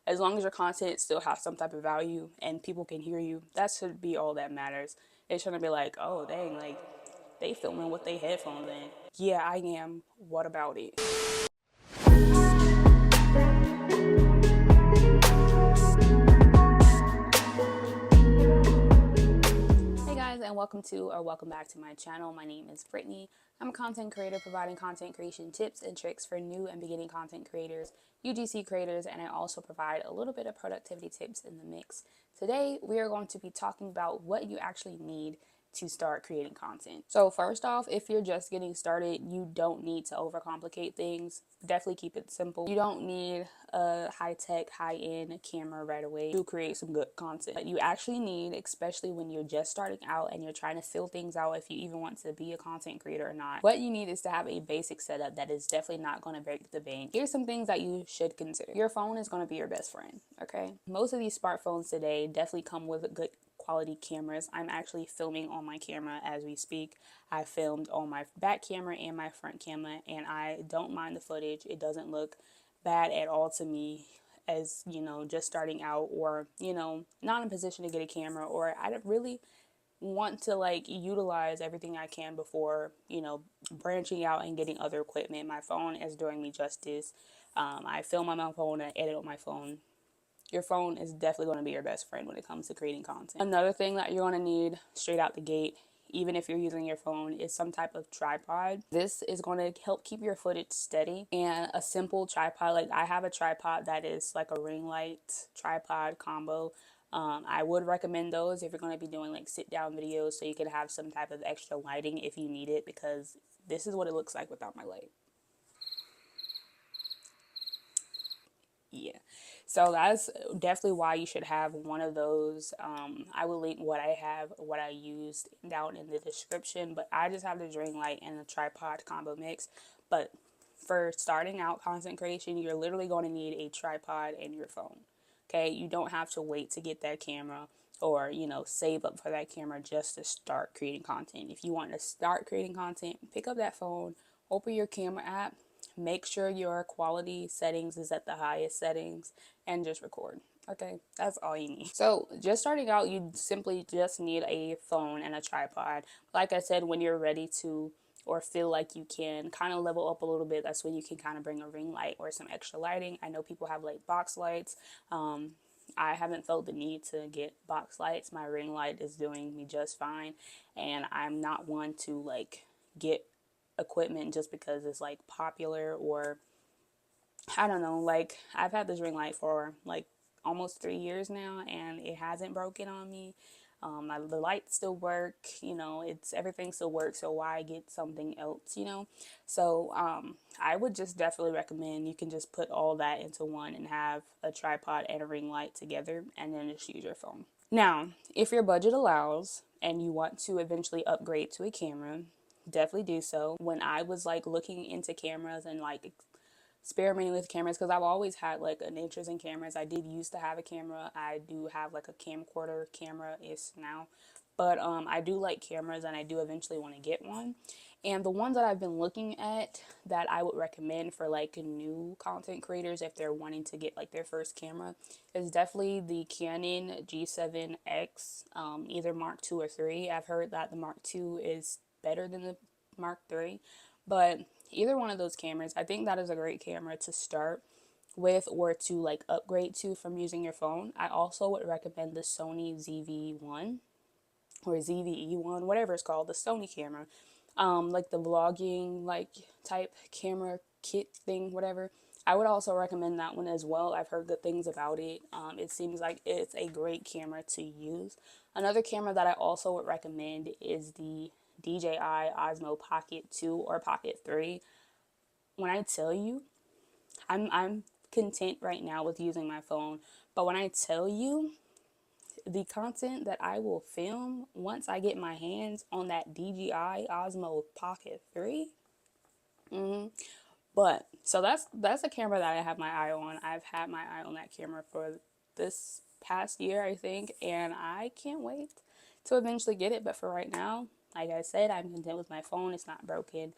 As long as your content still has some type of value and people can hear you, that should be all that matters. It shouldn't be like, oh dang, like they filming with their headphones in. Yeah, I am. What about it? Hey guys, and welcome back to my channel. My name is Brittany. I'm a content creator providing content creation tips and tricks for new and beginning content creators, UGC creators, and I also provide a little bit of productivity tips in the mix. Today, we are going to be talking about what you actually need to start creating content. So first off, if you're just getting started, you don't need to overcomplicate things. Definitely keep it simple. You don't need a high-tech, high-end camera right away to create some good content. But you actually need, especially when you're just starting out and you're trying to fill things out if you even want to be a content creator or not, what you need is to have a basic setup that is definitely not going to break the bank. Here's some things that you should consider. Your phone is going to be your best friend, okay? Most of these smartphones today definitely come with a good quality cameras. I'm actually filming on my camera as we speak. I filmed on my back camera and my front camera, and I don't mind the footage. It doesn't look bad at all to me, as you know, just starting out, or you know, not in a position to get a camera, or I really want to like utilize everything I can before, you know, branching out and getting other equipment. My phone is doing me justice. I film on my phone, I edit on my phone. Your phone is definitely going to be your best friend when it comes to creating content. Another thing that you're going to need straight out the gate, even if you're using your phone, is some type of tripod. This is going to help keep your footage steady, and a simple tripod, like I have a tripod that is like a ring light tripod combo. I would recommend those if you're going to be doing like sit down videos, so you can have some type of extra lighting if you need it, because this is what it looks like without my light. Yeah, so that's definitely why you should have one of those. I will link what I have, what I used down in the description, but I just have the ring light and the tripod combo mix. But for starting out content creation, you're literally going to need a tripod and your phone. Okay, you don't have to wait to get that camera, or you know, save up for that camera just to start creating content. If you want to start creating content, pick up that phone, open your camera app, make sure your quality settings is at the highest settings, and just record. Okay, that's all you need. So just starting out, you simply just need a phone and a tripod. Like I said, when you're ready to, or feel like you can kind of level up a little bit, that's when you can kind of bring a ring light or some extra lighting. I know people have like box lights. I haven't felt the need to get box lights. My ring light is doing me just fine, and I'm not one to like get equipment just because it's like popular, or I don't know, like I've had this ring light for like almost 3 years now, and it hasn't broken on me. The lights still work, you know, it's everything still works, so why get something else, you know? So I would just definitely recommend you can just put all that into one and have a tripod and a ring light together, and then just use your phone. Now, if your budget allows and you want to eventually upgrade to a camera, definitely do so. When I was like looking into cameras and like experimenting with cameras, because I've always had like an interest in cameras. I did used to have a camera. I do have like a camcorder camera is now, but I do like cameras, and I do eventually want to get one. And the ones that I've been looking at that I would recommend for like new content creators if they're wanting to get like their first camera is definitely the Canon G7X, either Mark II or 3. I've heard that the Mark II is better than the Mark III, but either one of those cameras, I think that is a great camera to start with, or to like upgrade to from using your phone. I also would recommend the Sony ZV-1 or ZVE-1, whatever it's called, the Sony camera. Like the vlogging like type camera kit thing, whatever. I would also recommend that one as well. I've heard good things about it. It seems like it's a great camera to use. Another camera that I also would recommend is the DJI Osmo Pocket 2 or Pocket 3. When I tell you, I'm content right now with using my phone, but when I tell you the content that I will film once I get my hands on that DJI Osmo Pocket 3. But so that's a camera that I have my eye on. I've had my eye on that camera for this past year, I think, and I can't wait to eventually get it. But for right now, like I said, I'm content with my phone. It's not broken.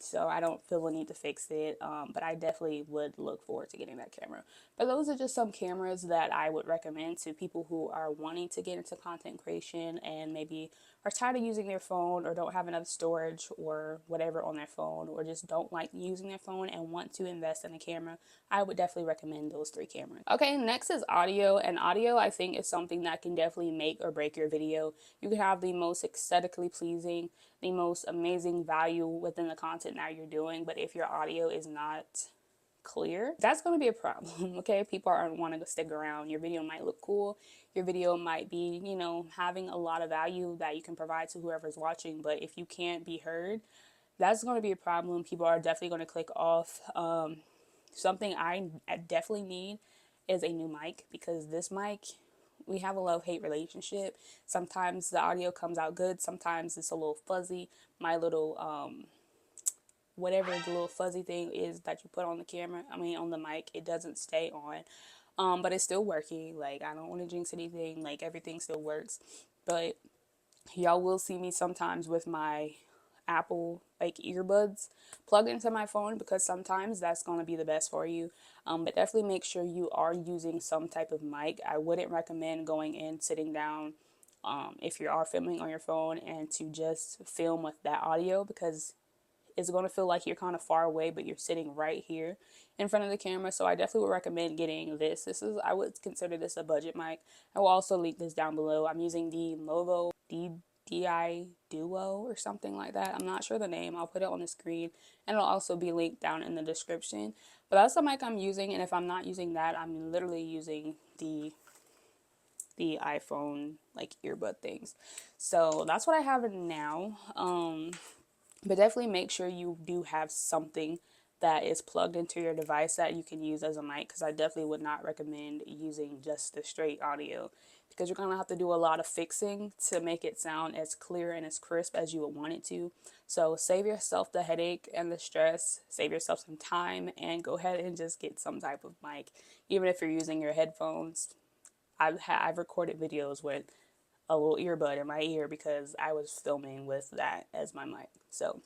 So I don't feel the need to fix it, but I definitely would look forward to getting that camera. But those are just some cameras that I would recommend to people who are wanting to get into content creation and maybe are tired of using their phone or don't have enough storage or whatever on their phone, or just don't like using their phone and want to invest in a camera. I would definitely recommend those 3 cameras. Okay, next is audio, and audio I think is something that can definitely make or break your video. You can have the most aesthetically pleasing, the most amazing value within the content that you're doing, but if your audio is not clear, that's going to be a problem. Okay, people aren't wanting to stick around. Your video might look cool, your video might be, you know, having a lot of value that you can provide to whoever's watching, but if you can't be heard, that's going to be a problem. People are definitely going to click off. Something I definitely need is a new mic, because this mic, we have a love-hate relationship. Sometimes the audio comes out good, sometimes it's a little fuzzy. My little whatever the little fuzzy thing is that you put on the camera, I mean on the mic, it doesn't stay on. But it's still working. Like, I don't want to jinx anything, like everything still works. But y'all will see me sometimes with my Apple like earbuds plugged into my phone, because sometimes that's going to be the best for you. But definitely make sure you are using some type of mic. I wouldn't recommend going in, sitting down, if you are filming on your phone, and to just film with that audio, because it's going to feel like you're kind of far away, but you're sitting right here in front of the camera. So I definitely would recommend getting this. I would consider this a budget mic. I will also link this down below. I'm using the Movo DI Duo or something like that. I'm not sure the name. I'll put it on the screen, and it'll also be linked down in the description. But that's the mic I'm using, and if I'm not using that, I'm literally using the iPhone like earbud things. So that's what I have now. But definitely make sure you do have something that is plugged into your device that you can use as a mic, because I definitely would not recommend using just the straight audio, because you're going to have to do a lot of fixing to make it sound as clear and as crisp as you would want it to. So save yourself the headache and the stress, save yourself some time, and go ahead and just get some type of mic. Even if you're using your headphones, I've recorded videos with a little earbud in my ear because I was filming with that as my mic. So,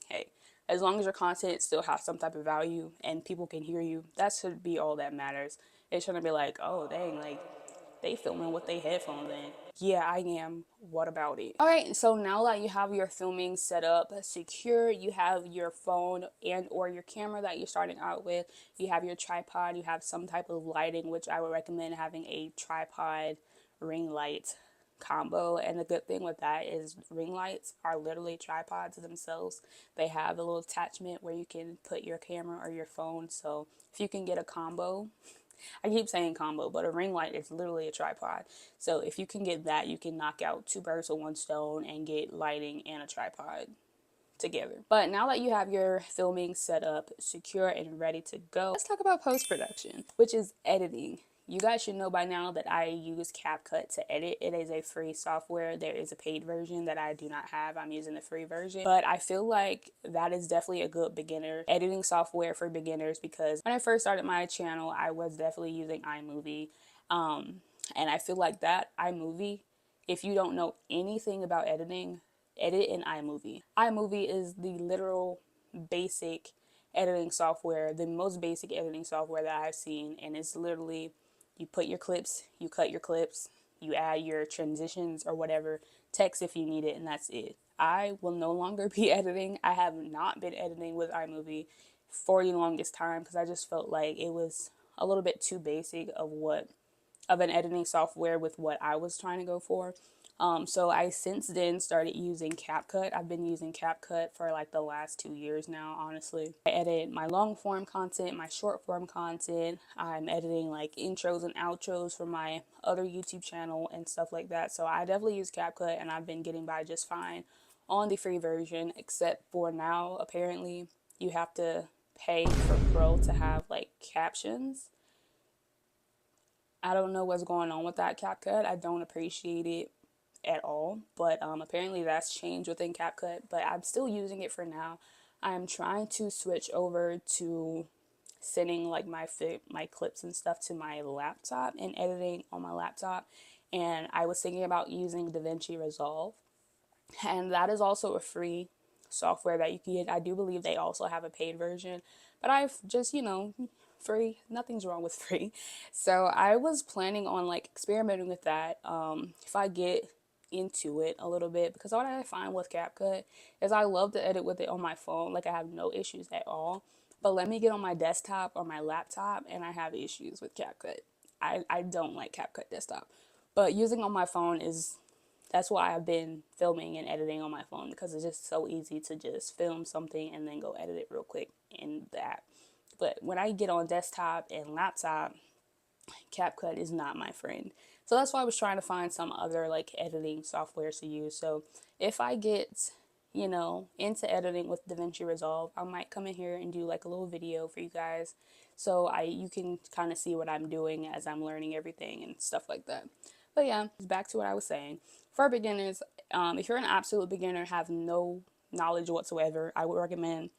hey, as long as your content still has some type of value and people can hear you, that should be all that matters. It shouldn't be like, oh, dang, like, they filming with their headphones in. Yeah, I am. What about it? All right, so now that you have your filming set up secure, you have your phone and or your camera that you're starting out with, you have your tripod, you have some type of lighting, which I would recommend having a tripod ring light combo. And the good thing with that is ring lights are literally tripods themselves. They have a little attachment where you can put your camera or your phone. So if you can get a combo, I keep saying combo, but a ring light is literally a tripod. So if you can get that, you can knock out 2 birds with 1 stone and get lighting and a tripod together. But now that you have your filming set up, secure and ready to go, let's talk about post-production, which is editing. You guys should know by now that I use CapCut to edit. It is a free software. There is a paid version that I do not have. I'm using the free version. But I feel like that is definitely a good beginner editing software for beginners, because when I first started my channel, I was definitely using iMovie. And I feel like that iMovie, if you don't know anything about editing, edit in iMovie. iMovie is the literal basic editing software, the most basic editing software that I've seen, and it's literally, you put your clips, you cut your clips, you add your transitions or whatever, text if you need it, and that's it. I will no longer be editing. I have not been editing with iMovie for the longest time, because I just felt like it was a little bit too basic of an editing software with what I was trying to go for. So I since then started using CapCut. I've been using CapCut for like the last 2 years now, honestly. I edit my long form content, my short form content. I'm editing like intros and outros for my other YouTube channel and stuff like that. So I definitely use CapCut, and I've been getting by just fine on the free version, except for now, apparently, you have to pay for Pro to have like captions. I don't know what's going on with that CapCut. I don't appreciate it at all, but apparently that's changed within CapCut, but I'm still using it for now. I'm trying to switch over to sending like my clips and stuff to my laptop and editing on my laptop, and I was thinking about using DaVinci Resolve, and that is also a free software that you can get. I do believe they also have a paid version, but I've just, free, nothing's wrong with free. So I was planning on like experimenting with that. If I get into it a little bit, because what I find with CapCut is I love to edit with it on my phone. Like I have no issues at all. But let me get on my desktop or my laptop and I have issues with CapCut. I don't like CapCut desktop. But using on my phone that's why I've been filming and editing on my phone, because it's just so easy to just film something and then go edit it real quick in the app. But when I get on desktop and laptop, CapCut is not my friend. So that's why I was trying to find some other like editing softwares to use. So if I get, into editing with DaVinci Resolve, I might come in here and do like a little video for you guys. So you can kind of see what I'm doing as I'm learning everything and stuff like that. But yeah, back to what I was saying. For beginners, if you're an absolute beginner, have no knowledge whatsoever, I would recommend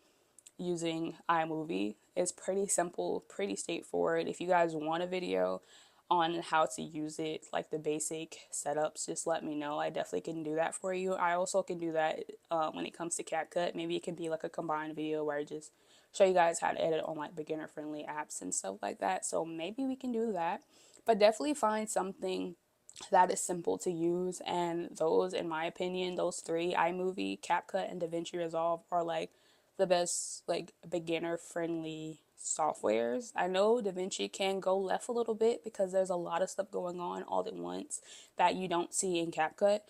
using iMovie. It's pretty simple, pretty straightforward. If you guys want a video on how to use it, like the basic setups, just let me know. I definitely can do that for you. I also can do that when it comes to CapCut. Maybe it can be like a combined video where I just show you guys how to edit on like beginner friendly apps and stuff like that. So maybe we can do that. But definitely find something that is simple to use, and those, in my opinion, those three, iMovie, CapCut, and DaVinci Resolve, are like the best like beginner friendly softwares. I know DaVinci can go left a little bit because there's a lot of stuff going on all at once that you don't see in CapCut,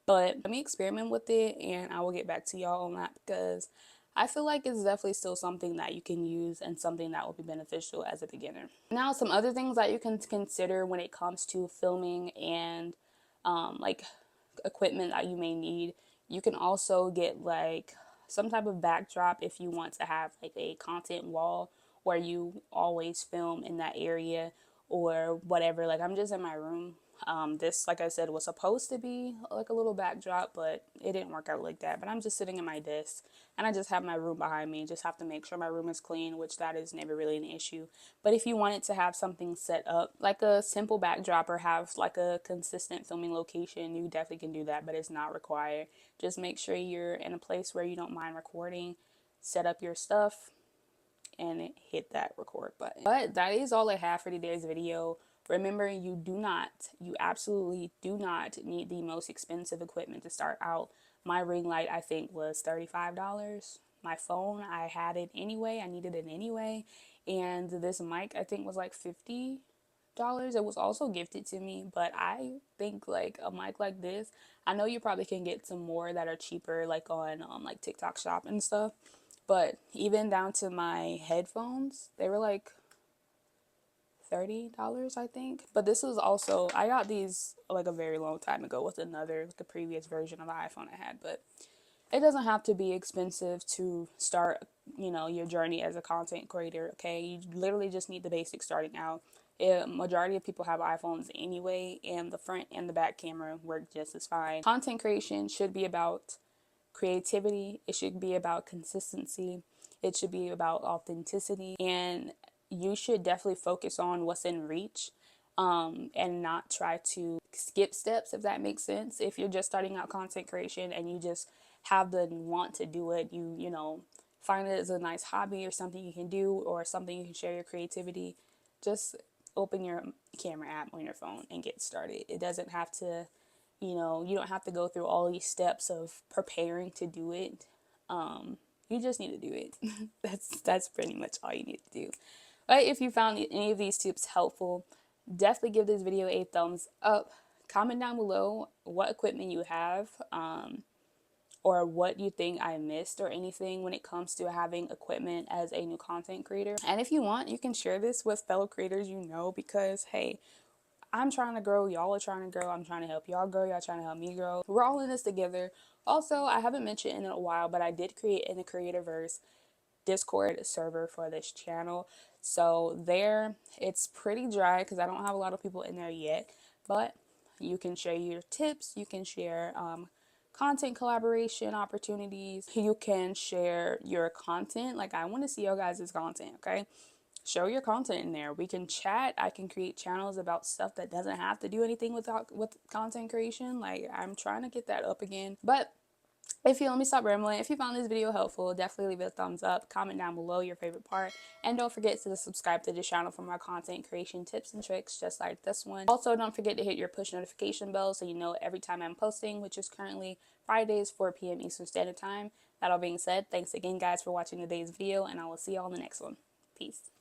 but let me experiment with it and I will get back to y'all on that, because I feel like it's definitely still something that you can use and something that will be beneficial as a beginner. Now, some other things that you can consider when it comes to filming and like equipment that you may need. You can also get like some type of backdrop if you want to have like a content wall where you always film in that area or whatever. Like I'm just in my room. This, like I said, was supposed to be like a little backdrop, but it didn't work out like that. But I'm just sitting in my desk and I just have my room behind me. Just have to make sure my room is clean, which that is never really an issue. But if you wanted to have something set up, like a simple backdrop, or have like a consistent filming location, you definitely can do that, but it's not required. Just make sure you're in a place where you don't mind recording, set up your stuff, and hit that record button. But that is all I have for today's video. Remember, you absolutely do not need the most expensive equipment to start out. My ring light, I think, was $35. My phone, I had it anyway. I needed it anyway. And this mic, I think, was like $50. It was also gifted to me, but I think like a mic like this, I know you probably can get some more that are cheaper, like on like TikTok Shop and stuff. But even down to my headphones, they were like $30, I think. But this was also, I got these like a very long time ago with another, like a previous version of the iPhone I had. But it doesn't have to be expensive to start, your journey as a content creator, okay? You literally just need the basics starting out. Majority of people have iPhones anyway, and the front and the back camera work just as fine. Content creation should be about creativity. It should be about consistency. It should be about authenticity. And you should definitely focus on what's in reach, and not try to skip steps, if that makes sense. If you're just starting out content creation and you just have the want to do it, you find it as a nice hobby or something you can do or something you can share your creativity, just open your camera app on your phone and get started. It doesn't have to, you don't have to go through all these steps of preparing to do it. You just need to do it. That's pretty much all you need to do. But if you found any of these tips helpful, definitely give this video a thumbs up. Comment down below what equipment you have, or what you think I missed or anything when it comes to having equipment as a new content creator. And if you want, you can share this with fellow creators because, hey, I'm trying to grow, y'all are trying to grow, I'm trying to help y'all grow, y'all trying to help me grow. We're all in this together. Also, I haven't mentioned in a while, but I did create in the Creatorverse Discord server for this channel. So there, it's pretty dry because I don't have a lot of people in there yet, but you can share your tips, you can share content collaboration opportunities, you can share your content. Like, I want to see your guys' content, okay? Show your content in there. We can chat. I can create channels about stuff that doesn't have to do anything with content creation. Like, I'm trying to get that up again. But If you let me stop rambling, if you found this video helpful, definitely leave it a thumbs up, comment down below your favorite part, and don't forget to subscribe to this channel for more content creation tips and tricks just like this one. Also, don't forget to hit your push notification bell so you know every time I'm posting, which is currently Fridays, 4 p.m. Eastern Standard Time. That all being said, thanks again guys for watching today's video, and I will see y'all in the next one. Peace.